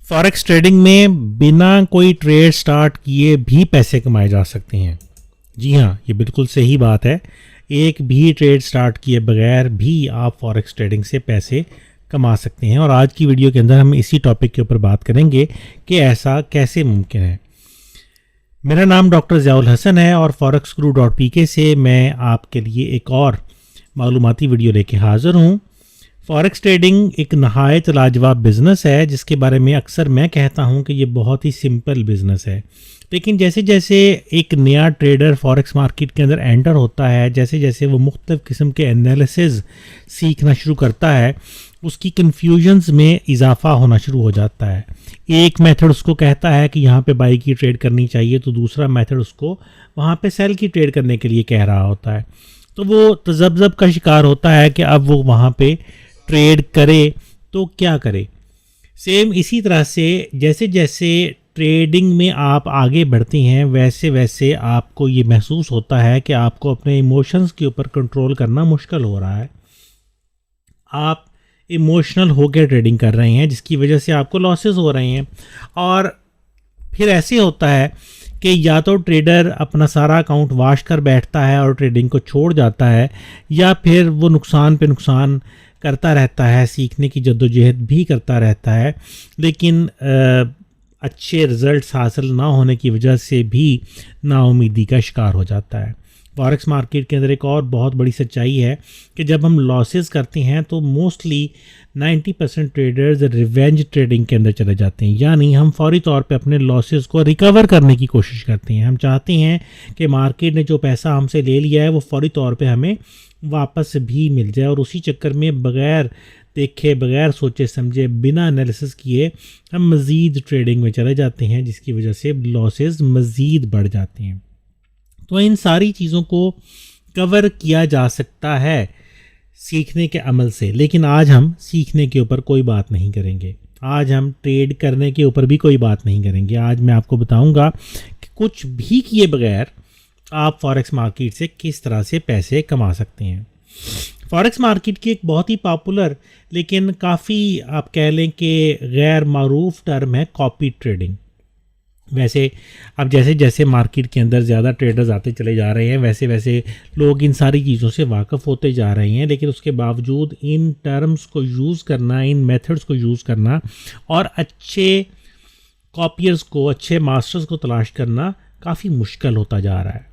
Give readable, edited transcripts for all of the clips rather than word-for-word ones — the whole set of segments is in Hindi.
फॉरेक्स ट्रेडिंग में बिना कोई ट्रेड स्टार्ट किए भी पैसे कमाए जा सकते हैं। जी हाँ, ये बिल्कुल सही बात है। एक भी ट्रेड स्टार्ट किए बगैर भी आप फॉरेक्स ट्रेडिंग से पैसे कमा सकते हैं और आज की वीडियो के अंदर हम इसी टॉपिक के ऊपर बात करेंगे कि ऐसा कैसे मुमकिन है। मेरा नाम डॉक्टर ज़ियाउल हसन है और forex.guru.pk से मैं आपके लिए एक और मालूमाती वीडियो लेके हाज़िर हूँ। फॉरेक्स ट्रेडिंग एक नहायत लाजवाब बिज़नेस है जिसके बारे में अक्सर मैं कहता हूँ कि ये बहुत ही सिंपल बिज़नेस है, लेकिन जैसे जैसे एक नया ट्रेडर फॉरेक्स मार्केट के अंदर एंटर होता है, जैसे जैसे वो मुख्तलिफ़ किस्म के एनालिसिस सीखना शुरू करता है, उसकी कन्फ्यूजन्स में इजाफा होना शुरू हो जाता है। एक मेथड उसको कहता है कि यहाँ पे बाई की ट्रेड करनी चाहिए, तो दूसरा मेथड उसको वहाँ पे सेल की ट्रेड करने के लिए कह रहा होता है। तो वो तजब्जब का शिकार होता है कि अब वो वहाँ पे ट्रेड करे तो क्या करे। सेम इसी तरह से जैसे जैसे ट्रेडिंग में आप आगे बढ़ते हैं वैसे वैसे आपको ये महसूस होता है कि आपको अपने इमोशंस के ऊपर कंट्रोल करना मुश्किल हो रहा है। आप इमोशनल होकर ट्रेडिंग कर रहे हैं जिसकी वजह से आपको लॉसेस हो रहे हैं और फिर ऐसे होता है कि या तो ट्रेडर अपना सारा अकाउंट वाश कर बैठता है और ट्रेडिंग को छोड़ जाता है, या फिर वो नुकसान पे नुकसान करता रहता है, सीखने की जद्दोजहद भी करता रहता है, लेकिन अच्छे रिज़ल्ट्स हासिल ना होने की वजह से भी नाउमीदी का शिकार हो जाता है। फॉरेक्स मार्केट के अंदर एक और बहुत बड़ी सच्चाई है कि जब हम लॉसेस करते हैं तो मोस्टली 90% ट्रेडर्स रिवेंज ट्रेडिंग के अंदर चले जाते हैं, यानी हम फौरी तौर पे अपने लॉसेस को रिकवर करने की कोशिश करते हैं। हम चाहते हैं कि मार्केट ने जो पैसा हमसे ले लिया है वो फौरी तौर पे हमें वापस भी मिल जाए, और उसी चक्कर में बग़ैर देखे, बग़ैर सोचे समझे, बिना एनालिसिस किए हम मज़ीद ट्रेडिंग में चले जाते हैं, जिसकी वजह से लॉसेस मज़ीद बढ़ जाते हैं। तो इन सारी चीज़ों को कवर किया जा सकता है सीखने के अमल से, लेकिन आज हम सीखने के ऊपर कोई बात नहीं करेंगे। आज हम ट्रेड करने के ऊपर भी कोई बात नहीं करेंगे। आज मैं आपको बताऊंगा कि कुछ भी किए बगैर आप फॉरेक्स मार्केट से किस तरह से पैसे कमा सकते हैं। फॉरेक्स मार्केट की एक बहुत ही पॉपुलर लेकिन काफ़ी आप कह लें कि गैर मारूफ टर्म है कॉपी ट्रेडिंग। वैसे अब जैसे जैसे मार्केट के अंदर ज़्यादा ट्रेडर्स आते चले जा रहे हैं वैसे वैसे लोग इन सारी चीज़ों से वाकिफ़ होते जा रहे हैं, लेकिन उसके बावजूद इन टर्म्स को यूज़ करना, इन मेथड्स को यूज़ करना और अच्छे कॉपियर्स को, अच्छे मास्टर्स को तलाश करना काफ़ी मुश्किल होता जा रहा है।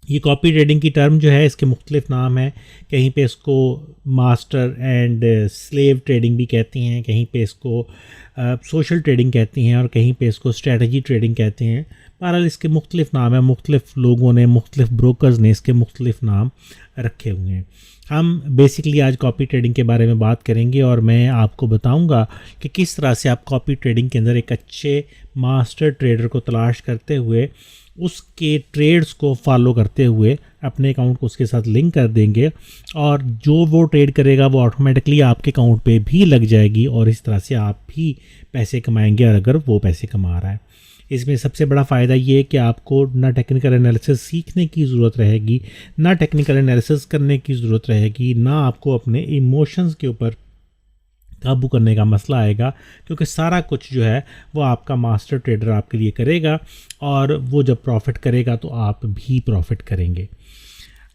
ये कॉपी ट्रेडिंग की टर्म जो है इसके मुख्तलिफ नाम है। कहीं पे इसको मास्टर एंड स्लेव ट्रेडिंग भी कहते हैं, कहीं पे इसको सोशल ट्रेडिंग कहते हैं और कहीं पे इसको स्ट्रेटजी ट्रेडिंग कहते हैं। बहरहाल इसके मुख्तलिफ नाम हैं, मुख्तलिफ लोगों ने, मुख्तलिफ ब्रोकर्स ने इसके मुख्तलिफ नाम रखे हुए हैं। हम बेसिकली आज कॉपी ट्रेडिंग के बारे में बात करेंगे और मैं आपको बताऊंगा कि किस तरह से आप कॉपी ट्रेडिंग के अंदर एक अच्छे मास्टर ट्रेडर को तलाश करते हुए, उसके ट्रेड्स को फॉलो करते हुए अपने अकाउंट को उसके साथ लिंक कर देंगे और जो वो ट्रेड करेगा वो ऑटोमेटिकली आपके अकाउंट पे भी लग जाएगी और इस तरह से आप भी पैसे कमाएंगे और अगर वो पैसे कमा रहा है। इसमें सबसे बड़ा फ़ायदा ये है कि आपको ना टेक्निकल एनालिसिस सीखने की ज़रूरत रहेगी, ना टेक्निकल एनालिसिस करने की ज़रूरत रहेगी, ना आपको अपने इमोशंस के ऊपर काबू करने का मसला आएगा, क्योंकि सारा कुछ जो है वो आपका मास्टर ट्रेडर आपके लिए करेगा और वो जब प्रॉफिट करेगा तो आप भी प्रॉफिट करेंगे।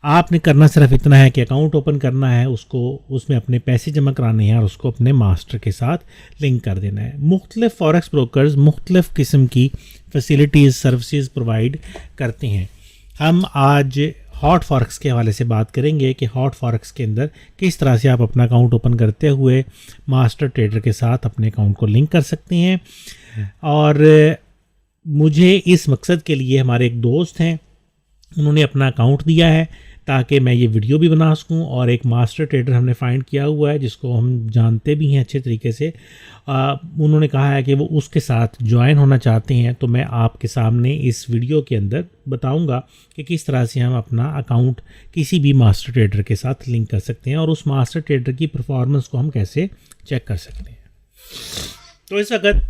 आपने करना सिर्फ इतना है कि अकाउंट ओपन करना है, उसको उसमें अपने पैसे जमा कराने हैं और उसको अपने मास्टर के साथ लिंक कर देना है। मुख्तलिफ फॉरेक्स ब्रोकर्स मुख्तलिफ किस्म की फैसिलिटीज़, सर्विसेज प्रोवाइड करते हैं। हम आज हॉट फॉरेक्स के हवाले से बात करेंगे कि हॉट फॉरेक्स के अंदर किस तरह से आप अपना अकाउंट ओपन करते हुए मास्टर ट्रेडर के साथ अपने अकाउंट को लिंक कर सकते हैं। और मुझे इस मकसद के लिए हमारे एक दोस्त हैं, उन्होंने अपना अकाउंट दिया है ताकि मैं ये वीडियो भी बना सकूं, और एक मास्टर ट्रेडर हमने फाइंड किया हुआ है जिसको हम जानते भी हैं अच्छे तरीके से। उन्होंने कहा है कि वो उसके साथ ज्वाइन होना चाहते हैं, तो मैं आपके सामने इस वीडियो के अंदर बताऊंगा कि किस तरह से हम अपना अकाउंट किसी भी मास्टर ट्रेडर के साथ लिंक कर सकते हैं और उस मास्टर ट्रेडर की परफॉर्मेंस को हम कैसे चेक कर सकते हैं। तो इस वक्त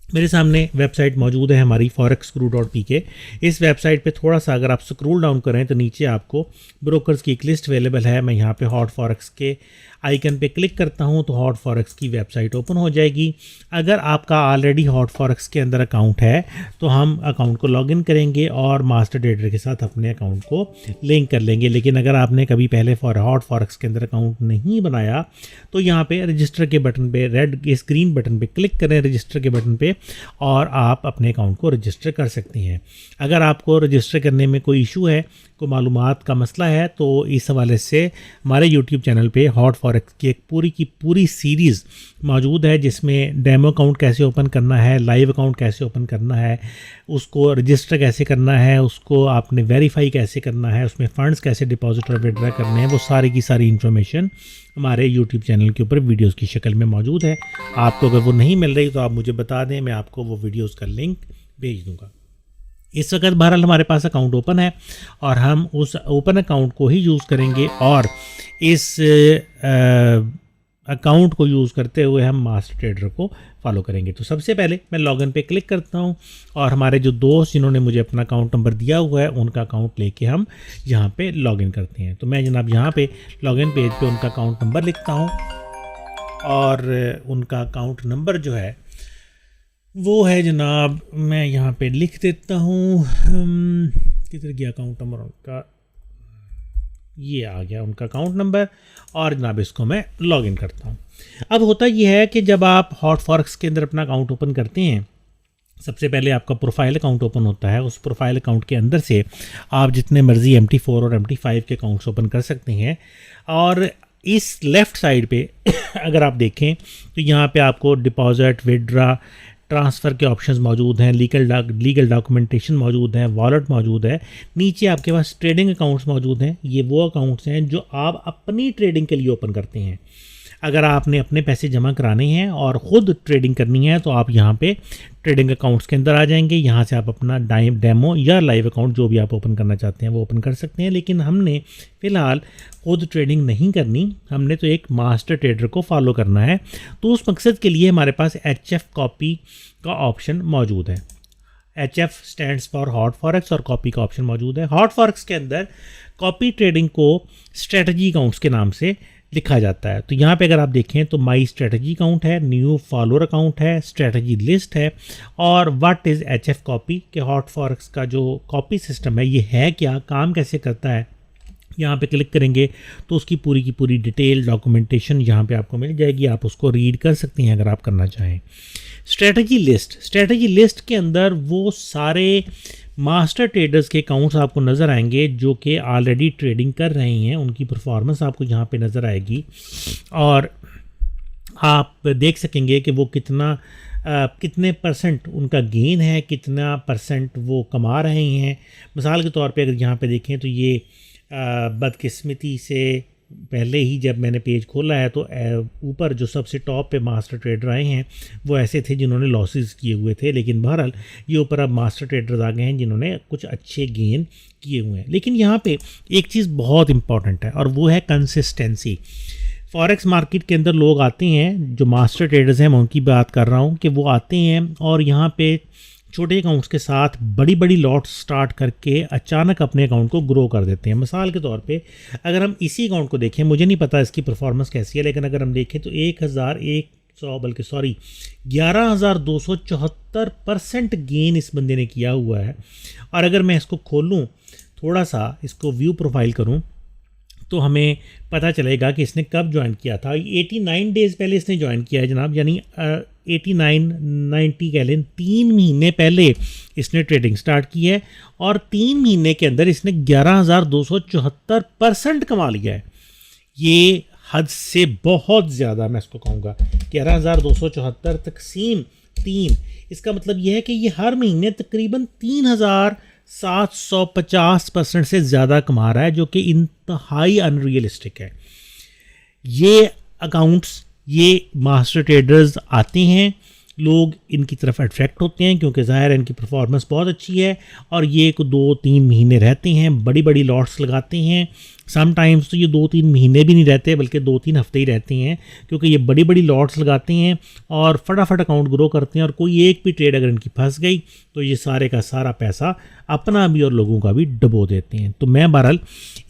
मेरे सामने वेबसाइट मौजूद है हमारी forex.guru.pk। इस वेबसाइट पे थोड़ा सा अगर आप स्क्रॉल डाउन करें तो नीचे आपको ब्रोकर्स की एक लिस्ट अवेलेबल है। मैं यहाँ पे हॉट फॉरेक्स के आइकन पे क्लिक करता हूँ तो हॉट फॉरेक्स की वेबसाइट ओपन हो जाएगी। अगर आपका ऑलरेडी हॉट फॉरेक्स के अंदर अकाउंट है तो हम अकाउंट को लॉगिन करेंगे और मास्टर ट्रेडर के साथ अपने अकाउंट को लिंक कर लेंगे। लेकिन अगर आपने कभी पहले हॉट फॉरेक्स के अंदर अकाउंट नहीं बनाया तो यहाँ पे रजिस्टर के बटन पे, रेड इस ग्रीन बटन पे क्लिक करें, रजिस्टर के बटन पे, और आप अपने अकाउंट को रजिस्टर कर सकते हैं। अगर आपको रजिस्टर करने में कोई इशू है, कोई मालूमात का मसला है, तो इस हवाले से हमारे यूट्यूब चैनल पे हॉट फॉरेक्स की एक पूरी की पूरी सीरीज़ मौजूद है जिसमें डेमो अकाउंट कैसे ओपन करना है, लाइव अकाउंट कैसे ओपन करना है, उसको रजिस्टर कैसे करना है, उसको आपने वेरीफाई कैसे करना है, उसमें फ़ंड्स कैसे डिपॉजिट और विड्रॉ करने हैं, वो सारी की सारी इन्फॉर्मेशन हमारे यूट्यूब चैनल के ऊपर वीडियोस की शक्ल में मौजूद है। आपको अगर वो नहीं मिल रही तो आप मुझे बता दें, मैं आपको वो वीडियोस का लिंक भेज दूंगा। इस वक्त बहरहाल हमारे पास अकाउंट ओपन है और हम उस ओपन अकाउंट को ही यूज़ करेंगे और इस अकाउंट को यूज़ करते हुए हम मास्टर ट्रेडर को फॉलो करेंगे। तो सबसे पहले मैं लॉगिन पे क्लिक करता हूं और हमारे जो दोस्त जिन्होंने मुझे अपना अकाउंट नंबर दिया हुआ है उनका अकाउंट लेके हम यहां पे लॉगिन करते हैं। तो मैं जनाब यहां पे लॉगिन पेज पे उनका अकाउंट नंबर लिखता हूं और उनका अकाउंट नंबर जो है वो है जनाब, मैं यहाँ पे लिख देता हूँ, किधर गया अकाउंट नंबर उनका, ये आ गया उनका अकाउंट नंबर, और जनाब इसको मैं लॉगिन करता हूँ। अब होता यह है कि जब आप हॉट फॉरेक्स के अंदर अपना अकाउंट ओपन करते हैं, सबसे पहले आपका प्रोफाइल अकाउंट ओपन होता है। उस प्रोफाइल अकाउंट के अंदर से आप जितने मर्जी MT4 और MT5 के अकाउंट्स ओपन कर सकते हैं। और इस लेफ़्ट साइड पे अगर आप देखें तो यहाँ पे आपको डिपॉजिट, विड्रा, ट्रांसफ़र के ऑप्शंस मौजूद हैं, लीगल डॉक्यूमेंटेशन मौजूद है, वॉलेट मौजूद है, नीचे आपके पास ट्रेडिंग अकाउंट्स मौजूद हैं। ये वो अकाउंट्स हैं जो आप अपनी ट्रेडिंग के लिए ओपन करते हैं। अगर आपने अपने पैसे जमा कराने हैं और ख़ुद ट्रेडिंग करनी है तो आप यहाँ पे ट्रेडिंग अकाउंट्स के अंदर आ जाएंगे। यहाँ से आप अपना डेमो या लाइव अकाउंट जो भी आप ओपन करना चाहते हैं वो ओपन कर सकते हैं। लेकिन हमने फ़िलहाल खुद ट्रेडिंग नहीं करनी, हमने तो एक मास्टर ट्रेडर को फॉलो करना है। तो उस मकसद के लिए हमारे पास HF कॉपी का ऑप्शन मौजूद है। HF stands for hot forex और कॉपी का ऑप्शन मौजूद है। हॉट फॉरेक्स के अंदर कॉपी ट्रेडिंग को स्ट्रेटजी अकाउंट्स के नाम से लिखा जाता है। तो यहाँ पे अगर आप देखें तो माई स्ट्रेटजी अकाउंट है, न्यू फॉलोअर अकाउंट है, स्ट्रेटजी लिस्ट है, और व्हाट इज़ HF कॉपी के हॉट फॉरेक्स का जो कॉपी सिस्टम है ये है क्या, काम कैसे करता है, यहाँ पे क्लिक करेंगे तो उसकी पूरी की पूरी डिटेल डॉक्यूमेंटेशन यहाँ पे आपको मिल जाएगी। आप उसको रीड कर सकते हैं अगर आप करना चाहें। स्ट्रेटजी लिस्ट के अंदर वो सारे मास्टर ट्रेडर्स के अकाउंट्स आपको नज़र आएंगे जो कि ऑलरेडी ट्रेडिंग कर रहे हैं, उनकी परफॉर्मेंस आपको यहाँ पे नज़र आएगी और आप देख सकेंगे कि वो कितने परसेंट उनका गेन है, कितना परसेंट वो कमा रहे हैं। मिसाल के तौर पे अगर यहाँ पे देखें तो ये बदकिस्मती से पहले ही जब मैंने पेज खोला है तो ऊपर जो सबसे टॉप पे मास्टर ट्रेडर आए हैं वो ऐसे थे जिन्होंने लॉसेस किए हुए थे। लेकिन बहरहाल ये ऊपर अब मास्टर ट्रेडर्स आ गए हैं जिन्होंने कुछ अच्छे गेन किए हुए हैं। लेकिन यहाँ पे एक चीज़ बहुत इंपॉर्टेंट है और वो है कंसिस्टेंसी। फॉरेक्स मार्केट के अंदर लोग आते हैं, जो मास्टर ट्रेडर्स हैं मैं उनकी बात कर रहा हूँ, कि वो आते हैं और यहाँ पे छोटे अकाउंट्स के साथ बड़ी बड़ी लॉट स्टार्ट करके अचानक अपने अकाउंट को ग्रो कर देते हैं। मिसाल के तौर पे अगर हम इसी अकाउंट को देखें, मुझे नहीं पता इसकी परफॉर्मेंस कैसी है, लेकिन अगर हम देखें तो 11,274% गेन इस बंदे ने किया हुआ है। और अगर मैं इसको खोलूँ, थोड़ा सा इसको व्यू प्रोफाइल करूँ तो हमें पता चलेगा कि इसने कब ज्वाइन किया था। 89 डेज़ पहले इसने ज्वाइन किया है जनाब, यानी 89-90 कह लें, 3 महीने पहले इसने ट्रेडिंग स्टार्ट की है और 3 महीने के अंदर इसने 11,274% कमा लिया है। ये हद से बहुत ज़्यादा, मैं इसको कहूँगा 11,274 तकसीम 3, इसका मतलब यह है कि ये हर महीने तकरीबन 3,750% से ज़्यादा कमा रहा है, जो कि इंतहाई अनरियलिस्टिक है। ये अकाउंट्स, ये मास्टर ट्रेडर्स आते हैं, लोग इनकी तरफ अट्रैक्ट होते हैं क्योंकि ज़ाहिर है इनकी परफॉर्मेंस बहुत अच्छी है और ये 2-3 महीने रहते हैं, बड़ी बड़ी लॉट्स लगाते हैं। समटाइम्स तो ये 2-3 महीने भी नहीं रहते बल्कि 2-3 हफ्ते ही रहते हैं, क्योंकि ये बड़ी बड़ी लॉट्स लगाते हैं और फटाफट अकाउंट ग्रो करते हैं। और कोई एक भी ट्रेड अगर इनकी फंस गई तो ये सारे का सारा पैसा अपना भी और लोगों का भी डुबो देते हैं। तो मैं बहरहाल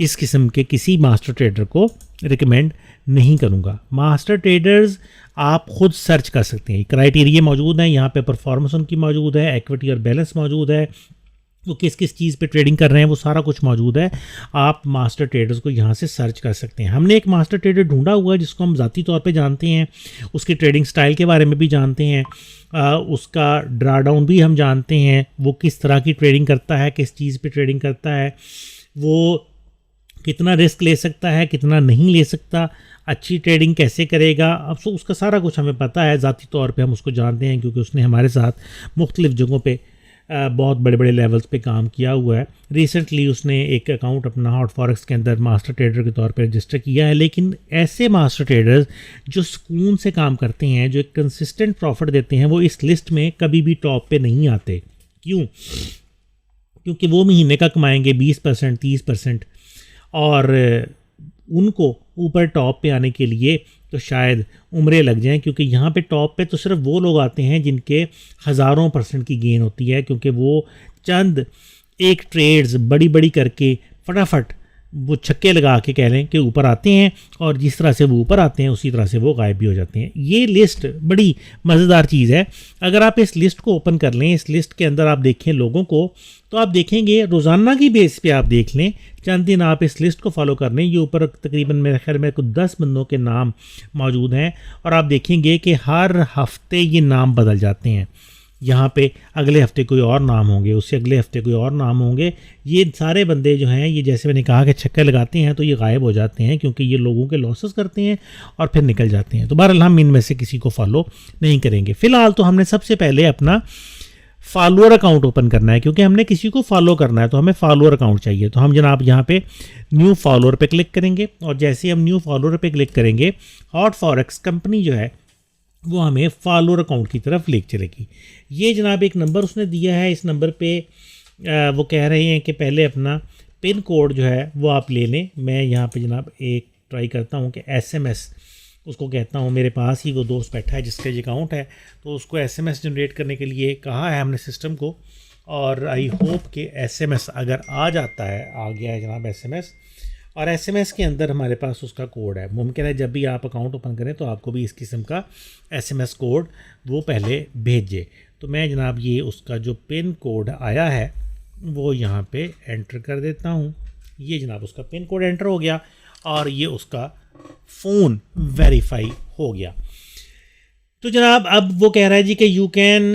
इस किस्म के किसी मास्टर ट्रेडर को रिकमेंड नहीं करूँगा। मास्टर ट्रेडर्स आप खुद सर्च कर सकते हैं, क्राइटेरिया मौजूद हैं यहाँ पे, परफॉर्मेंस उनकी मौजूद है, इक्विटी और बैलेंस मौजूद है, वो किस किस चीज़ पे ट्रेडिंग कर रहे हैं वो सारा कुछ मौजूद है। आप मास्टर ट्रेडर्स को यहाँ से सर्च कर सकते हैं। हमने एक मास्टर ट्रेडर ढूंढा हुआ है जिसको हम ज़ाती तौर पे जानते हैं, उसकी ट्रेडिंग स्टाइल के बारे में भी जानते हैं, उसका ड्रा डाउन भी हम जानते हैं, वो किस तरह की ट्रेडिंग करता है, किस चीज़ पे ट्रेडिंग करता है, वो कितना रिस्क ले सकता है, कितना नहीं ले सकता, अच्छी ट्रेडिंग कैसे करेगा, अब तो उसका सारा कुछ हमें पता है। ज़ाती तौर पे हम उसको जानते हैं क्योंकि उसने हमारे साथ मुख्तलिफ़ जगहों पे बहुत बड़े बड़े लेवल्स पे काम किया हुआ है। रिसेंटली उसने एक अकाउंट अपना हॉट फॉरेक्स के अंदर मास्टर ट्रेडर के तौर पे रजिस्टर किया है। लेकिन ऐसे मास्टर ट्रेडर्स जो सुकून से काम करते हैं, जो एक कंसिस्टेंट प्रॉफिट देते हैं, वो इस लिस्ट में कभी भी टॉप पे नहीं आते। क्यों? क्योंकि वो महीने का कमाएंगे 20%, 30%, और उनको ऊपर टॉप पे आने के लिए तो शायद उम्रें लग जाएं, क्योंकि यहाँ पे टॉप पे तो सिर्फ वो लोग आते हैं जिनके हज़ारों % की गेन होती है, क्योंकि वो चंद एक ट्रेड्स बड़ी बड़ी करके फटाफट वो छक्के लगा के कह लें कि ऊपर आते हैं, और जिस तरह से वो ऊपर आते हैं उसी तरह से वो गायब भी हो जाते हैं। ये लिस्ट बड़ी मज़ेदार चीज़ है। अगर आप इस लिस्ट को ओपन कर लें, इस लिस्ट के अंदर आप देखें लोगों को, तो आप देखेंगे रोज़ाना की बेस पे आप देख लें, चंद दिन आप इस लिस्ट को फॉलो कर लें, ये ऊपर तकरीबन मेरे ख्याल में कुछ 10 बंदों के नाम मौजूद हैं, और आप देखेंगे कि हर हफ्ते ये नाम बदल जाते हैं। यहाँ पे अगले हफ्ते कोई और नाम होंगे, उससे अगले हफ्ते कोई और नाम होंगे। ये सारे बंदे जो हैं, ये जैसे मैंने कहा कि छक्के लगाते हैं तो ये गायब हो जाते हैं, क्योंकि ये लोगों के लॉसेस करते हैं और फिर निकल जाते हैं। तो बहरहाल हम इनमें से किसी को फॉलो नहीं करेंगे। फ़िलहाल तो हमने सबसे पहले अपना फॉलोअर अकाउंट ओपन करना है, क्योंकि हमने किसी को फॉलो करना है तो हमें फॉलोअर अकाउंट चाहिए। तो हम जनाब यहाँ पे न्यू फॉलोअर पे क्लिक करेंगे, और जैसे हम न्यू फॉलोअर पे क्लिक करेंगे, हॉट फॉरेक्स कंपनी जो है वो हमें फॉलोअर अकाउंट की तरफ ले चलेगी। ये जनाब एक नंबर उसने दिया है, इस नंबर पे वो कह रहे हैं कि पहले अपना पिन कोड जो है वो आप ले लें। मैं यहाँ पे जनाब एक ट्राई करता हूँ कि SMS उसको कहता हूँ, मेरे पास ही वो दोस्त बैठा है जिसका ये अकाउंट है, तो उसको SMS जनरेट करने के लिए कहा है हमने सिस्टम को, और आई होप कि SMS अगर आ जाता है, आ गया है जनाब SMS, और SMS के अंदर हमारे पास उसका कोड है। मुमकिन है जब भी आप अकाउंट ओपन करें तो आपको भी इस किस्म का SMS कोड वो पहले भेजे। तो मैं जनाब ये उसका जो पिन कोड आया है वो यहाँ पे एंटर कर देता हूँ। ये जनाब उसका पिन कोड एंटर हो गया, और ये उसका फ़ोन वेरीफाई हो गया। तो जनाब अब वो कह रहा है जी कि you can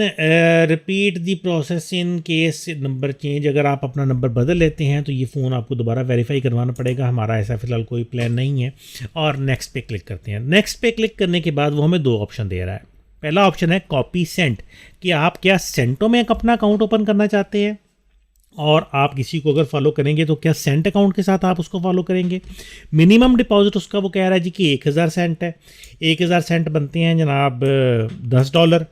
repeat the process in case number change. अगर आप अपना नंबर बदल लेते हैं तो ये फ़ोन आपको दोबारा वेरीफाई करवाना पड़ेगा। हमारा ऐसा फ़िलहाल कोई प्लान नहीं है। और नेक्स्ट पे क्लिक करते हैं। नेक्स्ट पे क्लिक करने के बाद वो हमें 2 ऑप्शन दे रहा है। पहला ऑप्शन है कॉपी सेंट, कि आप क्या सेंटों में अपना अकाउंट ओपन करना चाहते हैं, और आप किसी को अगर फॉलो करेंगे तो क्या सेंट अकाउंट के साथ आप उसको फॉलो करेंगे। मिनिमम डिपॉजिट उसका वो कह रहा है जी कि 1000 सेंट है। 1000 सेंट बनते हैं जनाब $10।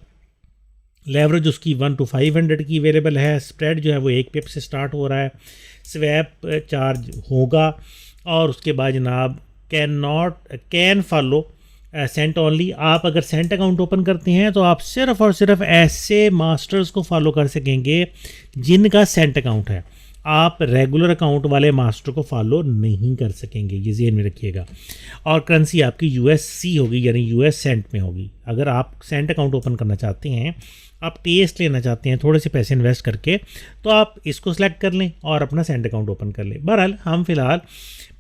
लेवरेज उसकी 1 to 500 की अवेलेबल है। स्प्रेड जो है वो 1 पिप से स्टार्ट हो रहा है। स्वैप चार्ज होगा, और उसके बाद जनाब कैन फॉलो सेंट ओनली। आप अगर सेंट अकाउंट ओपन करते हैं तो आप सिर्फ़ और सिर्फ ऐसे मास्टर्स को फॉलो कर सकेंगे जिनका सेंट अकाउंट है। आप रेगुलर अकाउंट वाले मास्टर को फॉलो नहीं कर सकेंगे, ये ज़हन में रखिएगा। और करेंसी आपकी USC होगी, यानी US सेंट में होगी। अगर आप सेंट अकाउंट ओपन करना चाहते हैं, आप टेस्ट लेना चाहते हैं थोड़े से पैसे इन्वेस्ट करके, तो आप इसको सेलेक्ट कर लें और अपना सेंट अकाउंट ओपन कर लें। बहरहाल हम फ़िलहाल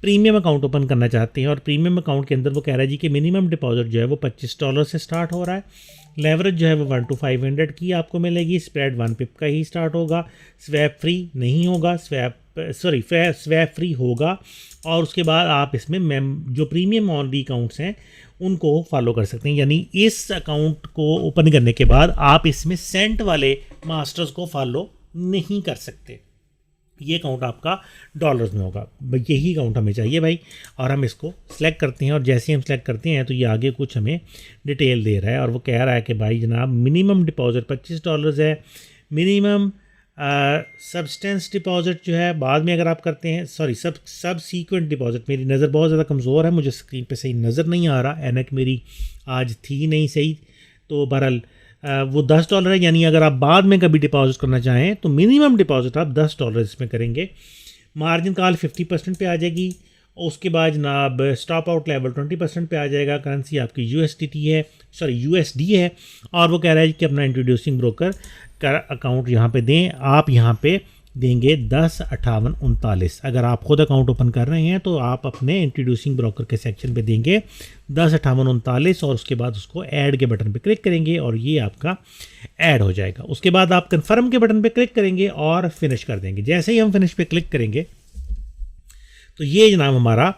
प्रीमियम अकाउंट ओपन करना चाहते हैं, और प्रीमियम अकाउंट के अंदर वो कह रहा है जी कि मिनिमम डिपॉजिट जो है वो $25 से स्टार्ट हो रहा है। लेवरेज जो है वो 1 to 500 की आपको मिलेगी। स्प्रेड 1 पिप का ही स्टार्ट होगा। स्वैप फ्री नहीं होगा, स्वैप फ्री होगा। और उसके बाद आप इसमें जो प्रीमियम ऑनली अकाउंट्स हैं उनको फॉलो कर सकते हैं। यानी इस अकाउंट को ओपन करने के बाद आप इसमें सेंट वाले मास्टर्स को फॉलो नहीं कर सकते। ये अकाउंट आपका डॉलर्स में होगा। यही अकाउंट हमें चाहिए भाई, और हम इसको सिलेक्ट करते हैं। और जैसे हम सिलेक्ट करते हैं तो ये आगे कुछ हमें डिटेल दे रहा है, और वो कह रहा है कि भाई जनाब मिनिमम डिपॉजिट $25 है। मिनिमम सब्सटेंस डिपॉजिट जो है बाद में अगर आप करते हैं, सब सीक्वेंट डिपॉजिट। मेरी नज़र बहुत ज़्यादा कमज़ोर है, मुझे स्क्रीन पे सही नज़र नहीं आ रहा, ऐनक मेरी आज थी नहीं सही। तो बहरहाल वो $10 है। यानी अगर आप बाद में कभी डिपॉजिट करना चाहें तो मिनिमम डिपॉजिट आप $10 इसमें करेंगे। मार्जिन कॉल 50% पे आ जाएगी, और उसके बाद जनाब स्टॉप आउट लेवल 20% पे आ जाएगा। करेंसी आपकी USD है और वो कह रहा है कि अपना इंट्रोड्यूसिंग ब्रोकर का अकाउंट यहाँ पे दें। आप यहाँ पे देंगे 105839। अगर आप खुद अकाउंट ओपन कर रहे हैं तो आप अपने इंट्रोड्यूसिंग ब्रोकर के सेक्शन पे देंगे 105839 और उसके बाद उसको ऐड के बटन पे क्लिक करेंगे और ये आपका ऐड हो जाएगा। उसके बाद आप कन्फर्म के बटन पे क्लिक करेंगे और फिनिश कर देंगे। जैसे ही हम फिनिश पे क्लिक करेंगे तो ये जनाब हमारा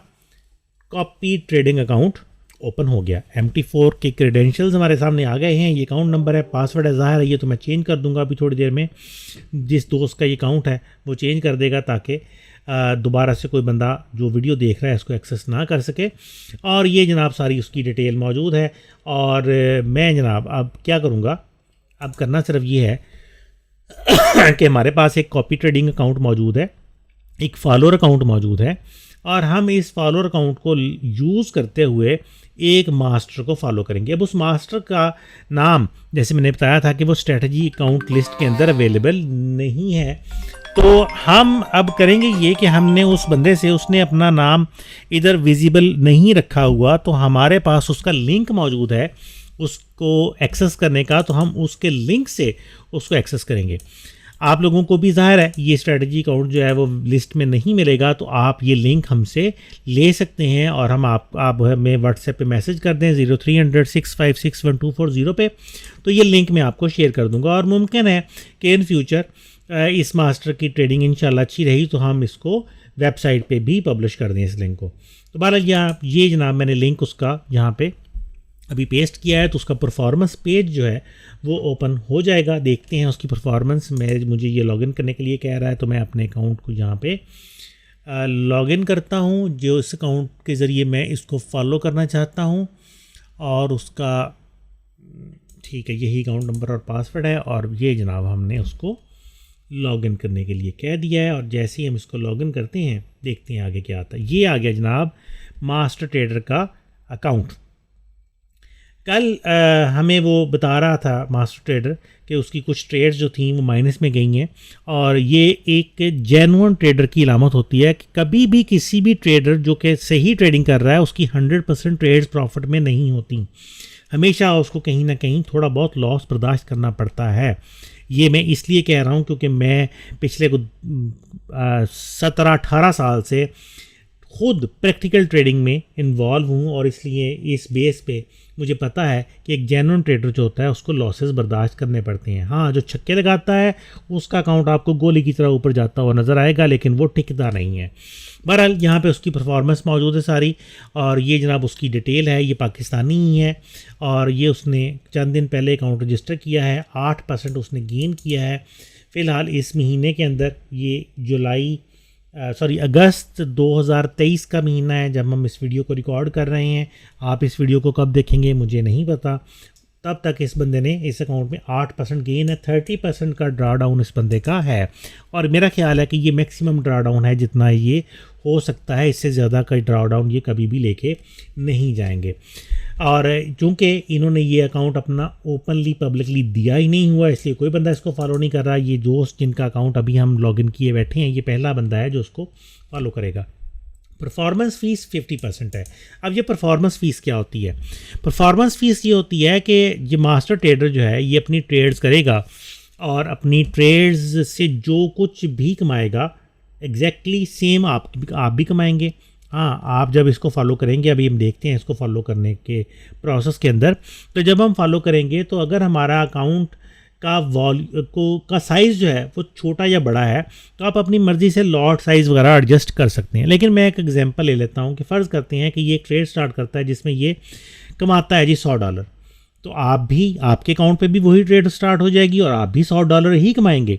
कॉपी ट्रेडिंग अकाउंट ओपन हो गया। MT4 के क्रेडेंशियल्स हमारे सामने आ गए हैं। ये अकाउंट नंबर है, पासवर्ड है, ज़ाहिर है ये तो मैं चेंज कर दूंगा अभी थोड़ी देर में। जिस दोस्त का ये अकाउंट है वो चेंज कर देगा ताकि दोबारा से कोई बंदा जो वीडियो देख रहा है इसको एक्सेस ना कर सके। और ये जनाब सारी उसकी डिटेल मौजूद है। और मैं जनाब अब क्या करूँगा, अब करना सिर्फ ये है कि हमारे पास एक कॉपी ट्रेडिंग अकाउंट मौजूद है, एक फॉलोअर अकाउंट मौजूद है और हम इस फॉलोअर अकाउंट को यूज़ करते हुए एक मास्टर को फॉलो करेंगे। अब उस मास्टर का नाम जैसे मैंने बताया था कि वो स्ट्रेटजी अकाउंट लिस्ट के अंदर अवेलेबल नहीं है, तो हम अब करेंगे ये कि हमने उस बंदे से, उसने अपना नाम इधर विजिबल नहीं रखा हुआ तो हमारे पास उसका लिंक मौजूद है उसको एक्सेस करने का, तो हम उसके लिंक से उसको एक्सेस करेंगे। आप लोगों को भी ज़ाहिर है ये स्ट्रेटजी अकाउंट जो है वो लिस्ट में नहीं मिलेगा, तो आप ये लिंक हमसे ले सकते हैं और हम आप हमें व्हाट्सएप पे मैसेज कर दें 0300 656 1240 पे, तो ये लिंक मैं आपको शेयर कर दूंगा। और मुमकिन है कि इन फ्यूचर इस मास्टर की ट्रेडिंग इंशाल्लाह अच्छी रही तो हम इसको वेबसाइट पे भी पब्लिश कर दें इस लिंक को। तो बहरहाल ये जनाब मैंने लिंक उसका यहाँ पे अभी पेस्ट किया है, तो उसका परफॉर्मेंस पेज जो है वो ओपन हो जाएगा। देखते हैं उसकी परफॉर्मेंस। मुझे ये लॉगिन करने के लिए कह रहा है तो मैं अपने अकाउंट को यहाँ पे लॉगिन करता हूँ, जो इस अकाउंट के ज़रिए मैं इसको फॉलो करना चाहता हूँ। और उसका ठीक है, यही अकाउंट नंबर और पासवर्ड है और ये जनाब हमने उसको लॉगिन करने के लिए कह दिया है। और जैसे ही हम इसको लॉगिन करते हैं देखते हैं आगे क्या आता है। ये आ गया जनाब मास्टर ट्रेडर का अकाउंट। कल हमें वो बता रहा था मास्टर ट्रेडर कि उसकी कुछ ट्रेड्स जो थी वो माइनस में गई हैं और ये एक जेन्युइन ट्रेडर की इलामत होती है कि कभी भी किसी भी ट्रेडर जो कि सही ट्रेडिंग कर रहा है उसकी 100% ट्रेड्स प्रॉफिट में नहीं होती, हमेशा उसको कहीं ना कहीं थोड़ा बहुत लॉस बर्दाश्त करना पड़ता है। ये मैं इसलिए कह रहा हूँ क्योंकि मैं पिछले 17-18 साल से खुद प्रैक्टिकल ट्रेडिंग में इन्वॉल्व हूँ और इसलिए इस बेस पे मुझे पता है कि एक जेन्युइन ट्रेडर जो होता है उसको लॉसेस बर्दाश्त करने पड़ते हैं। हाँ, जो छक्के लगाता है उसका अकाउंट आपको गोली की तरह ऊपर जाता हुआ नज़र आएगा, लेकिन वो टिकता नहीं है। बहरहाल यहाँ पे उसकी परफॉर्मेंस मौजूद है सारी और ये जनाब उसकी डिटेल है। ये पाकिस्तानी ही है और ये उसने चंद दिन पहले अकाउंट रजिस्टर किया है, 8% उसने गेन किया है। फ़िलहाल इस महीने के अंदर ये अगस्त 2023 का महीना है जब हम इस वीडियो को रिकॉर्ड कर रहे हैं। आप इस वीडियो को कब देखेंगे मुझे नहीं पता। तब तक इस बंदे ने इस अकाउंट में 8% गेन है, 30% का ड्रा डाउन इस बंदे का है और मेरा ख्याल है कि ये मैक्सिमम ड्रा डाउन है जितना ये हो सकता है। इससे ज़्यादा का ड्रा डाउन ये कभी भी लेके नहीं जाएंगे। और चूँकि इन्होंने ये अकाउंट अपना ओपनली पब्लिकली दिया ही नहीं हुआ, इसलिए कोई बंदा इसको फॉलो नहीं कर रहा। ये दोस्त जिनका अकाउंट अभी हम लॉगिन किए बैठे हैं, ये पहला बंदा है जो उसको फॉलो करेगा। परफॉर्मेंस फ़ीस 50% है। अब ये परफॉर्मेंस फ़ीस क्या होती है? परफॉर्मेंस फ़ीस ये होती है कि ये मास्टर ट्रेडर जो है ये अपनी ट्रेड्स करेगा और अपनी ट्रेड्स से जो कुछ भी कमाएगा एग्जैक्टली सेम आप भी कमाएंगे। हाँ, आप जब इसको फॉलो करेंगे, अभी हम देखते हैं इसको फॉलो करने के प्रोसेस के अंदर, तो जब हम फॉलो करेंगे तो अगर हमारा अकाउंट का साइज़ जो है वो छोटा या बड़ा है तो आप अपनी मर्ज़ी से लॉट साइज़ वगैरह एडजस्ट कर सकते हैं। लेकिन मैं एक एग्जांपल ले लेता हूँ कि फ़र्ज़ करते हैं कि ये एक ट्रेड स्टार्ट करता है जिसमें ये कमाता है जी $100, तो आप भी, आपके अकाउंट पे भी वही ट्रेड स्टार्ट हो जाएगी और आप भी $100 ही कमाएंगे।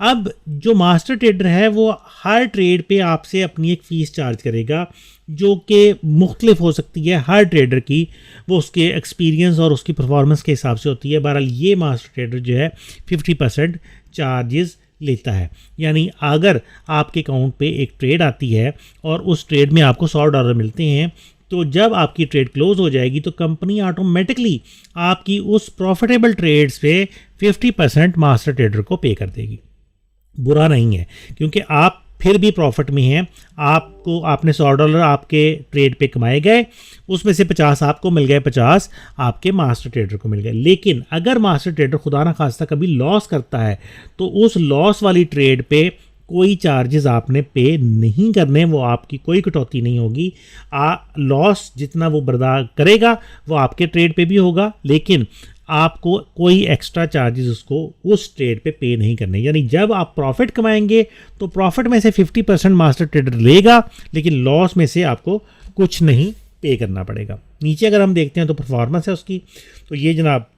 अब जो मास्टर ट्रेडर है वो हर ट्रेड पे आपसे अपनी एक फ़ीस चार्ज करेगा जो कि मुख्तलिफ हो सकती है हर ट्रेडर की, वो उसके एक्सपीरियंस और उसकी परफॉर्मेंस के हिसाब से होती है। बहरहाल ये मास्टर ट्रेडर जो है 50% चार्जेस लेता है। यानी अगर आपके अकाउंट पे एक ट्रेड आती है और उस ट्रेड में आपको $100 मिलते हैं, तो जब आपकी ट्रेड क्लोज हो जाएगी तो कंपनी ऑटोमेटिकली आपकी उस प्रॉफिटेबल ट्रेड्स पे 50% मास्टर ट्रेडर को पे कर देगी। बुरा नहीं है क्योंकि आप फिर भी प्रॉफिट में हैं, आपको आपने $100 आपके ट्रेड पे कमाए गए, उसमें से 50 आपको मिल गए, 50 आपके मास्टर ट्रेडर को मिल गए। लेकिन अगर मास्टर ट्रेडर खुदा ना खास्ता कभी लॉस करता है तो उस लॉस वाली ट्रेड पे कोई चार्जेस आपने पे नहीं करने, वो आपकी कोई कटौती नहीं होगी। लॉस जितना वो बर्दाश्त करेगा वो आपके ट्रेड पे भी होगा, लेकिन आपको कोई एक्स्ट्रा चार्जेस उसको उस ट्रेड पे नहीं करने। यानी जब आप प्रॉफिट कमाएंगे तो प्रॉफिट में से 50% मास्टर ट्रेडर लेगा, लेकिन लॉस में से आपको कुछ नहीं पे करना पड़ेगा। नीचे अगर हम देखते हैं तो परफॉर्मेंस है उसकी, तो ये जनाब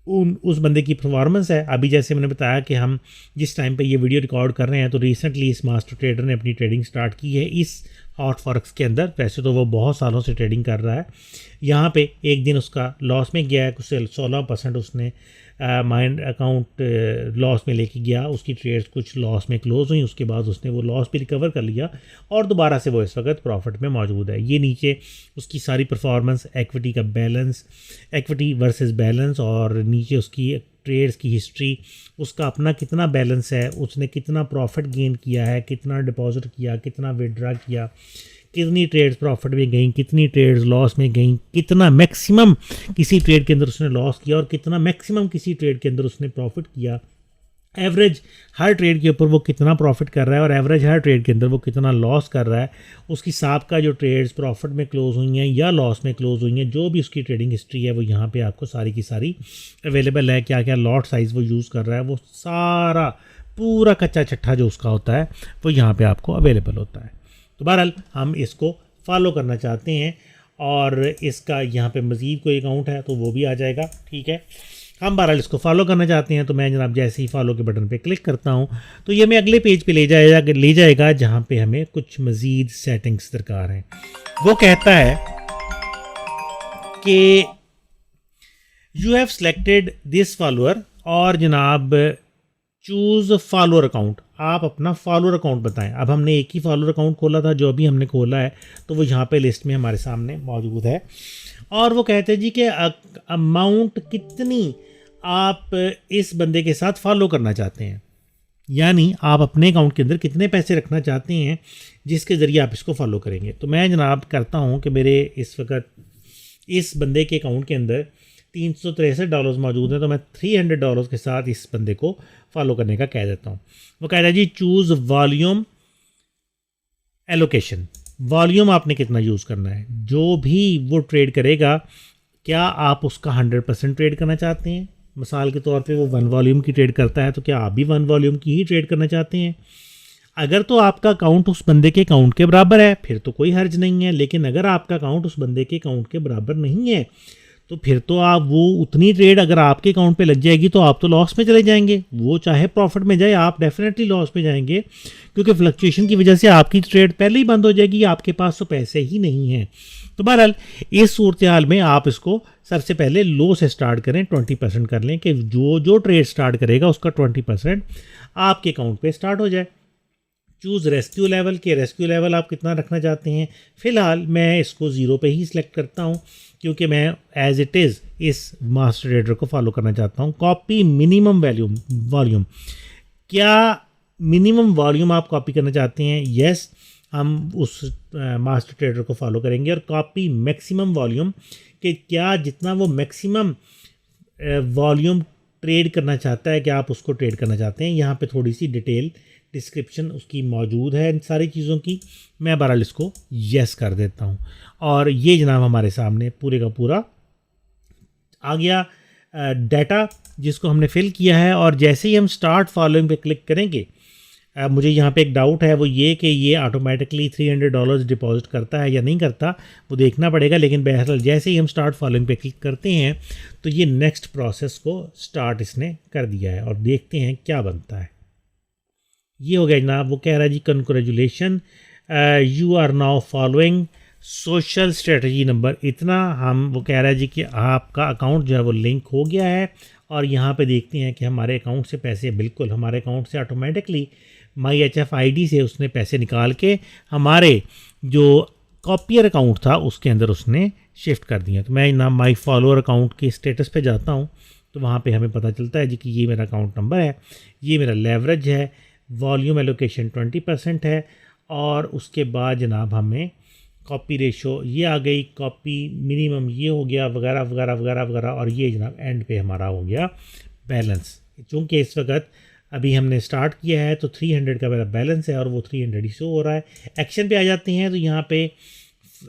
उस बंदे की परफॉर्मेंस है। अभी जैसे मैंने बताया कि हम जिस टाइम पे ये वीडियो रिकॉर्ड कर रहे हैं तो रिसेंटली इस मास्टर ट्रेडर ने अपनी ट्रेडिंग स्टार्ट की है इस हॉट फॉरेक्स के अंदर। वैसे तो वो बहुत सालों से ट्रेडिंग कर रहा है। यहाँ पे एक दिन उसका लॉस में गया है, कुछ 16% उसने माइंड अकाउंट लॉस में लेके गया, उसकी ट्रेड्स कुछ लॉस में क्लोज हुई, उसके बाद उसने वो लॉस भी रिकवर कर लिया और दोबारा से वो इस वक्त प्रॉफिट में मौजूद है। ये नीचे उसकी सारी परफॉर्मेंस, इक्विटी का बैलेंस, इक्विटी वर्सेस बैलेंस, और नीचे उसकी ट्रेड्स की हिस्ट्री, उसका अपना कितना बैलेंस है, उसने कितना प्रॉफिट गेन किया है, कितना डिपॉजिट किया, कितना विड्रा किया, कितनी ट्रेड्स प्रॉफिट में गई, कितनी ट्रेड्स लॉस में गई, कितना मैक्सिमम किसी ट्रेड के अंदर उसने लॉस किया और कितना मैक्सिमम किसी ट्रेड के अंदर उसने प्रॉफिट किया, एवरेज हर ट्रेड के ऊपर वो कितना प्रॉफिट कर रहा है और एवरेज हर ट्रेड के अंदर वो कितना लॉस कर रहा है, उसकी साबका जो ट्रेड्स प्रॉफिट में क्लोज हुई हैं या लॉस में क्लोज हुई हैं, जो भी उसकी ट्रेडिंग हिस्ट्री है वो यहाँ पे आपको सारी की सारी अवेलेबल है। क्या क्या लॉट साइज़ वो यूज़ कर रहा है, वो सारा पूरा कच्चा चट्ठा जो उसका होता है वो यहाँ पर आपको अवेलेबल होता है। तो बहरहाल हम इसको फॉलो करना चाहते हैं और इसका यहाँ पे मज़ीद कोई अकाउंट है तो वो भी आ जाएगा, ठीक है। हम बहरहाल इसको फॉलो करना चाहते हैं तो मैं जनाब जैसे ही फॉलो के बटन पे क्लिक करता हूँ तो ये हमें अगले पेज पे ले जाएगा जहाँ पे हमें कुछ मज़ीद सेटिंग्स दरकार हैं। वो कहता है कि you have selected this follower और जनाब चूज़ फॉलोअर अकाउंट, आप अपना फॉलोअर अकाउंट बताएं। अब हमने एक ही फॉलोअर अकाउंट खोला था जो अभी हमने खोला है, तो वो यहाँ पे लिस्ट में हमारे सामने मौजूद है। और वो कहते हैं जी कि अमाउंट कितनी आप इस बंदे के साथ फॉलो करना चाहते हैं, यानी आप अपने अकाउंट के अंदर कितने पैसे रखना चाहते हैं जिसके ज़रिए आप इसको फॉलो करेंगे। तो मैं जनाब करता हूँ कि मेरे इस वक्त इस बंदे के अकाउंट के अंदर $363 मौजूद है, तो मैं $300 के साथ इस बंदे को फॉलो करने का कह देता हूँ। वो कह रहा है जी चूज़ वॉल्यूम एलोकेशन, वॉल्यूम आपने कितना यूज़ करना है, जो भी वो ट्रेड करेगा क्या आप उसका 100% ट्रेड करना चाहते हैं। मिसाल के तौर पे वो 1 वॉल्यूम की ट्रेड करता है तो क्या आप भी 1 वॉल्यूम की ही ट्रेड करना चाहते हैं। अगर तो आपका अकाउंट उस बंदे के अकाउंट के बराबर है फिर तो कोई हर्ज नहीं है, लेकिन अगर आपका अकाउंट उस बंदे के अकाउंट के बराबर नहीं है तो फिर तो आप वो उतनी ट्रेड अगर आपके अकाउंट पे लग जाएगी तो आप तो लॉस में चले जाएंगे। वो चाहे प्रॉफिट में जाए आप डेफिनेटली लॉस में जाएंगे, क्योंकि फ्लक्चुएशन की वजह से आपकी ट्रेड पहले ही बंद हो जाएगी, आपके पास तो पैसे ही नहीं हैं। तो बहरहाल इस सूरत हाल में आप इसको सबसे पहले लो से स्टार्ट करें, 20% कर लें कि जो ट्रेड स्टार्ट करेगा उसका 20% आपके अकाउंट पर स्टार्ट हो जाए। चूज़ रेस्क्यू लेवल के रेस्क्यू लेवल आप कितना रखना चाहते हैं। फ़िलहाल मैं इसको 0 पे ही सिलेक्ट करता हूं क्योंकि मैं एज इट इज़ इस मास्टर ट्रेडर को फॉलो करना चाहता हूं। कॉपी मिनिमम वॉल्यूम, क्या मिनिमम वॉल्यूम आप कॉपी करना चाहते हैं? यस, हम उस मास्टर ट्रेडर को फॉलो करेंगे। और कॉपी मैक्सिमम वॉल्यूम, कि क्या जितना वो मैक्सिमम वॉल्यूम ट्रेड करना चाहता है क्या आप उसको ट्रेड करना चाहते हैं। यहाँ पे थोड़ी सी डिटेल डिस्क्रिप्शन उसकी मौजूद है इन सारी चीज़ों की। मैं बहरहाल इसको यस कर देता हूँ और ये जनाब हमारे सामने पूरे का पूरा आ गया डाटा जिसको हमने फिल किया है। और जैसे ही हम स्टार्ट फॉलोइंग पे क्लिक करेंगे, मुझे यहाँ पे एक डाउट है, वो ये कि ये ऑटोमेटिकली $300 डिपॉजिट करता है या नहीं करता, वो देखना पड़ेगा। लेकिन बहरहाल जैसे ही हम स्टार्ट फॉलोइंग पे क्लिक करते हैं तो ये नेक्स्ट प्रोसेस को स्टार्ट इसने कर दिया है और देखते हैं क्या बनता है। ये हो गया जनाब। वो कह रहा है जी congratulation, you are now following social strategy number इतना। वो कह रहा है जी कि आपका अकाउंट जो है वो लिंक हो गया है। और यहाँ पे देखते हैं कि हमारे अकाउंट से पैसे बिल्कुल हमारे अकाउंट से ऑटोमेटिकली MyHF ID से उसने पैसे निकाल के हमारे जो कॉपियर अकाउंट था उसके अंदर उसने शिफ्ट कर दिया। तो मैं ना माई फॉलोअर अकाउंट के स्टेटस पे जाता हूँ तो वहाँ पे हमें पता चलता है जी कि ये मेरा अकाउंट नंबर है, ये मेरा लेवरेज है, वॉल्यूम एलोकेशन 20% है, और उसके बाद जनाब हमें कॉपी रेशो ये आ गई, कॉपी मिनिमम ये हो गया, वगैरह वगैरह वगैरह वगैरह, और ये जनाब एंड पे हमारा हो गया बैलेंस। चूँकि इस वक्त अभी हमने स्टार्ट किया है तो 300 का मेरा बैलेंस है और वो 300 ही शो हो रहा है। एक्शन पे आ जाते हैं तो यहाँ पे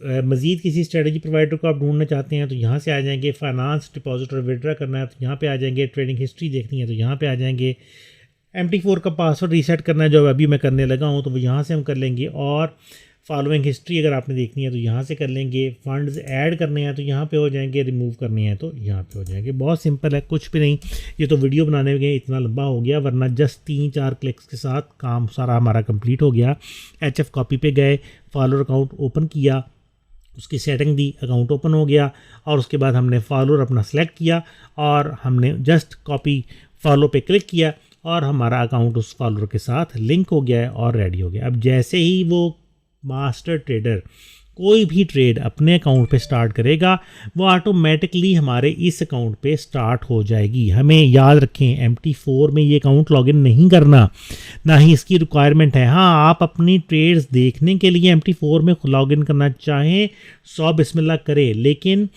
मज़ीद किसी स्ट्रेटजी प्रोवाइडर को आप ढूंढना चाहते हैं तो यहाँ से आ जाएंगे, फाइनेंस डिपॉजिट और विड्रा करना है तो यहाँ पे आ जाएंगे, ट्रेडिंग हिस्ट्री देखनी है तो यहाँ पे आ जाएंगे, MT4 का पासवर्ड रीसेट करना है जो अभी मैं करने लगा हूँ तो वो यहाँ से हम कर लेंगे, और फॉलोइंग हिस्ट्री अगर आपने देखनी है तो यहाँ से कर लेंगे, फंड्स ऐड करने हैं तो यहाँ पे हो जाएंगे, रिमूव करने हैं तो यहाँ पे हो जाएंगे। बहुत सिंपल है, कुछ भी नहीं। ये तो वीडियो बनाने में इतना लंबा हो गया, वरना जस्ट 3-4 क्लिक्स के साथ काम सारा हमारा कंप्लीट हो गया। HF कॉपी पे गए, फॉलोअर अकाउंट ओपन किया, उसकी सेटिंग दी, अकाउंट ओपन हो गया, और उसके बाद हमने फॉलोअर अपना सेलेक्ट किया और हमने जस्ट कॉपी फॉलो पे क्लिक किया और हमारा अकाउंट उस फॉलोअर के साथ लिंक हो गया है और रेडी हो गया। अब जैसे ही वो मास्टर ट्रेडर कोई भी ट्रेड अपने अकाउंट पे स्टार्ट करेगा वो ऑटोमेटिकली हमारे इस अकाउंट पे स्टार्ट हो जाएगी। हमें याद रखें MT4 में ये अकाउंट लॉगिन नहीं करना, ना ही इसकी रिक्वायरमेंट है। हाँ, आप अपनी ट्रेड्स देखने के लिए MT4 में लॉगिन करना चाहें 100 बिस्मिल्लाह करें, लेकिन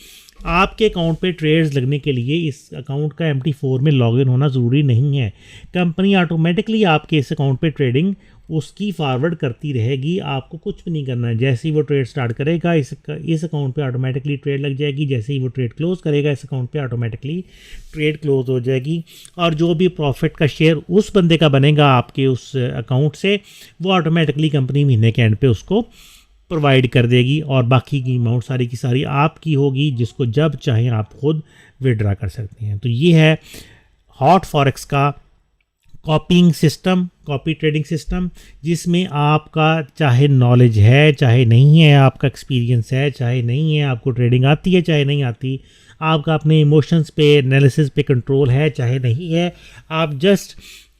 आपके अकाउंट पे ट्रेड्स लगने के लिए इस अकाउंट का MT4 में लॉगिन होना ज़रूरी नहीं है। कंपनी ऑटोमेटिकली आपके इस अकाउंट पे ट्रेडिंग उसकी फॉरवर्ड करती रहेगी, आपको कुछ भी नहीं करना है। जैसे ही वो ट्रेड स्टार्ट करेगा इस अकाउंट पे ऑटोमेटिकली ट्रेड लग जाएगी, जैसे ही वो ट्रेड क्लोज करेगा इस अकाउंट पे ऑटोमेटिकली ट्रेड क्लोज हो जाएगी, और जो भी प्रॉफिट का शेयर उस बंदे का बनेगा आपके उस अकाउंट से वो ऑटोमेटिकली कंपनी महीने के एंड पे उसको प्रोवाइड कर देगी, और बाकी की अमाउंट सारी की सारी आपकी होगी, जिसको जब चाहें आप खुद विड्रा कर सकते हैं। तो ये है हॉट फॉरेक्स का कॉपिंग सिस्टम, कॉपी ट्रेडिंग सिस्टम, जिसमें आपका चाहे नॉलेज है चाहे नहीं है, आपका एक्सपीरियंस है चाहे नहीं है, आपको ट्रेडिंग आती है चाहे नहीं आती, आपका अपने इमोशंस पे एनालिसिस पे कंट्रोल है चाहे नहीं है, आप जस्ट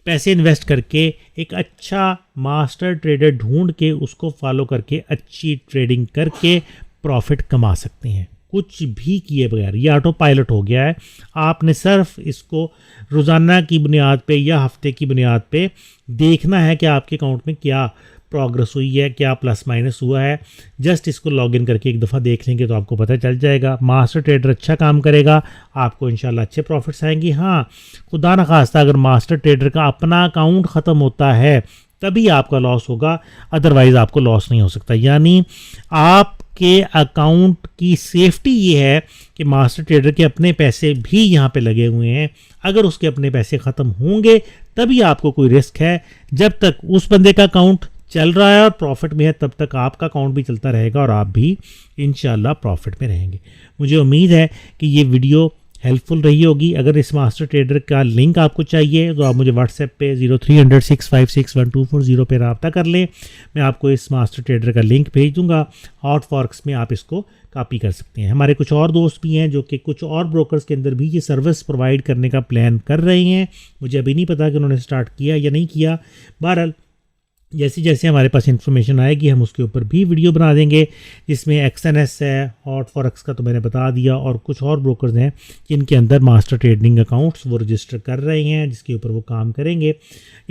पैसे इन्वेस्ट करके एक अच्छा मास्टर ट्रेडर ढूंढ के उसको फॉलो करके अच्छी ट्रेडिंग करके प्रॉफिट कमा सकते हैं, कुछ भी किए बगैर। ये ऑटो पायलट हो गया है, आपने सिर्फ इसको रोज़ाना की बुनियाद पे या हफ्ते की बुनियाद पे देखना है कि आपके अकाउंट में क्या प्रोग्रेस हुई है, क्या प्लस माइनस हुआ है। जस्ट इसको लॉगिन करके एक दफ़ा देख लेंगे तो आपको पता चल जाएगा। मास्टर ट्रेडर अच्छा काम करेगा, आपको इंशाल्लाह अच्छे प्रॉफिट्स आएंगे। हाँ, खुदा न खास्ता अगर मास्टर ट्रेडर का अपना अकाउंट ख़त्म होता है तभी आपका लॉस होगा, अदरवाइज़ आपको लॉस नहीं हो सकता। यानी आपके अकाउंट की सेफ्टी ये है कि मास्टर ट्रेडर के अपने पैसे भी यहाँ पे लगे हुए हैं, अगर उसके अपने पैसे ख़त्म होंगे तभी आपको कोई रिस्क है। जब तक उस बंदे का अकाउंट चल रहा है और प्रॉफिट में है तब तक आपका अकाउंट भी चलता रहेगा और आप भी इंशाल्लाह प्रॉफिट में रहेंगे। मुझे उम्मीद है कि ये वीडियो हेल्पफुल रही होगी। अगर इस मास्टर ट्रेडर का लिंक आपको चाहिए तो आप मुझे व्हाट्सएप पे 0300 656 1240 पे रब्ता कर लें, मैं आपको इस मास्टर ट्रेडर का लिंक भेज दूंगा। हॉट फॉरेक्स में आप इसको कॉपी कर सकते हैं। हमारे कुछ और दोस्त भी हैं जो कि कुछ और ब्रोकर्स के अंदर भी ये सर्विस प्रोवाइड करने का प्लान कर रहे हैं, मुझे अभी नहीं पता कि उन्होंने स्टार्ट किया या नहीं किया। बहरहाल जैसे जैसे हमारे पास इन्फॉर्मेशन आएगी हम उसके ऊपर भी वीडियो बना देंगे, जिसमें XNS है, हॉट फॉरेक्स का तो मैंने बता दिया, और कुछ और ब्रोकर्स हैं जिनके अंदर मास्टर ट्रेडिंग अकाउंट्स वो रजिस्टर कर रहे हैं, जिसके ऊपर वो काम करेंगे।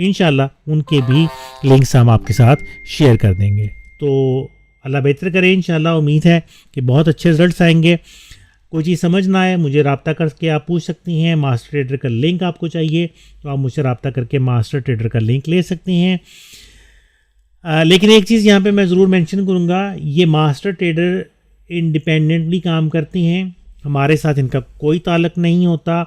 इंशाल्लाह उनके भी लिंक्स हम आपके साथ शेयर कर देंगे। तो अल्लाह बेहतर करे, इंशाल्लाह उम्मीद है कि बहुत अच्छे रिजल्ट्स आएंगे। कोई चीज़ समझ ना आए मुझे रब्ता करके आप पूछ सकती हैं। मास्टर ट्रेडर का लिंक आपको चाहिए तो आप मुझसे रब्ता करके मास्टर ट्रेडर का लिंक ले सकती हैं। लेकिन एक चीज़ यहाँ पे मैं ज़रूर मेंशन करूँगा, ये मास्टर ट्रेडर इंडिपेंडेंटली काम करती हैं, हमारे साथ इनका कोई ताल्लुक़ नहीं होता।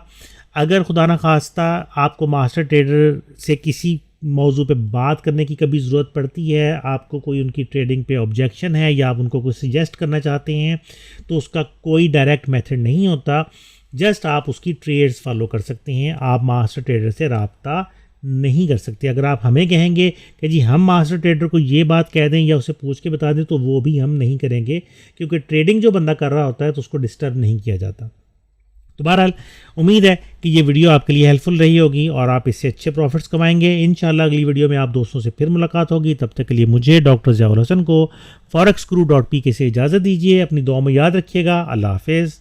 अगर खुदा न खास्ता आपको मास्टर ट्रेडर से किसी मौजू पे बात करने की कभी ज़रूरत पड़ती है, आपको कोई उनकी ट्रेडिंग पे ऑब्जेक्शन है या आप उनको कुछ सजेस्ट करना चाहते हैं, तो उसका कोई डायरेक्ट मेथड नहीं होता। जस्ट आप उसकी ट्रेड्स फॉलो कर सकते हैं, आप मास्टर ट्रेडर से रब्ता नहीं कर सकते। अगर आप हमें कहेंगे कि जी हम मास्टर ट्रेडर को ये बात कह दें या उसे पूछ के बता दें तो वो भी हम नहीं करेंगे, क्योंकि ट्रेडिंग जो बंदा कर रहा होता है तो उसको डिस्टर्ब नहीं किया जाता। तो बहरहाल उम्मीद है कि ये वीडियो आपके लिए हेल्पफुल रही होगी और आप इससे अच्छे प्रॉफिट्स कमाएंगे। इंशाल्लाह अगली वीडियो में आप दोस्तों से फिर मुलाकात होगी। तब तक के लिए मुझे डॉक्टर ज़ियाउल हसन को forexguru.pk से इजाज़त दीजिए। अपनी दुआ में याद रखिएगा। अल्लाह हाफिज़।